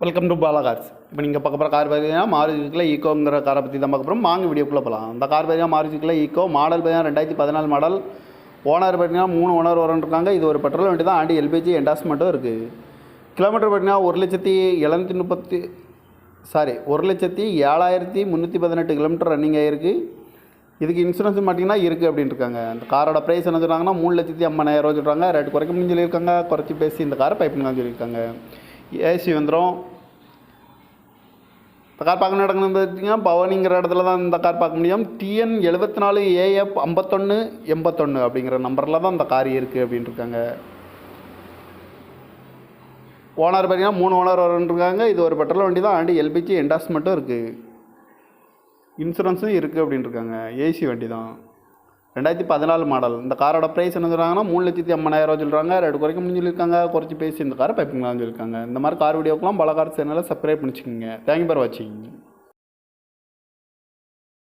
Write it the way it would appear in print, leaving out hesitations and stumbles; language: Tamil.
Welcome to Bala cars. இப்போ நீங்கள் பார்க்க போகிற கார் பார்த்தீங்கன்னா மாருதிக்குள்ள ஈக்கோங்கிற காரை பற்றி தான் பார்க்க போகிறோம். வாங்க வீடியோக்குள்ளே போகலாம். அந்த கார் பார்த்தீங்கன்னா மாருதிக்குள்ள ஈக்கோ மாடல் பார்த்தீங்கன்னா 2014 மாடல். ஓனர் பார்த்தீங்கன்னா 3 ஓனர் வரன்ட்ருக்காங்க. இது ஒரு பெட்ரோல் வண்டி தான். ஆண்டி எல்பிஜி என்டாஸ்மெண்ட்டும் இருக்குது. கிலோமீட்டர் பார்த்தீங்கன்னா 1,07,318 கிலோமீட்டர் ரன்னிங் ஆகிருக்கு. இதுக்கு இன்சூரன்ஸ் மாட்டிங்கன்னா இருக்குது அப்படின்னு இருக்காங்க. அந்த காரோட ப்ரைஸ் என்ன சொல்கிறாங்கன்னா 3,50,000 சொல்கிறாங்க. ரேட் குறைக்க முடியும்னு சொல்லியிருக்காங்க. குறைச்சி பேசி இந்த காரை பைப் பண்ணி சொல்லியிருக்காங்க. ஏசி வந்துடும். இந்த கார் பார்க்கணும் இடங்கள்னு பார்த்தீங்கன்னா பவனிங்கிற இடத்துல தான் இந்த கார் பார்க்க முடியும். TN 74 AF 5181 அப்படிங்கிற நம்பரில் தான் இந்த கார் இருக்குது அப்படின்ட்டு இருக்காங்க. ஓனர் பார்த்தீங்கன்னா 3 ஓனர் வரன்ட்ருக்காங்க. இது ஒரு பெட்ரோல் வண்டி தான். ஆண்டி எல்பிஜி என்டாஸ்மெண்ட்டும் இருக்குது. இன்சூரன்ஸும் இருக்குது அப்படின்ட்டு இருக்காங்க. ஏசி வண்டி தான். 2014 மாடல். இந்த காரோட ப்ரைஸ் என்ன சொல்கிறாங்கன்னா 3,50,000 சொல்கிறாங்க. ரேட் குறைக்க முடியும் சொல்லியிருக்காங்க. குறைச்சி பேசி இந்த காரை பைப்பிங்களான்னு சொல்லியிருக்காங்க. இந்த மாதிரி கார் வீடியோக்கெலாம் பல கார் சேனலில் சப்ஸ்கிரைப் பண்ணிச்சுக்கோங்க. தேங்க்யூ ஃபார் வாட்சிங்.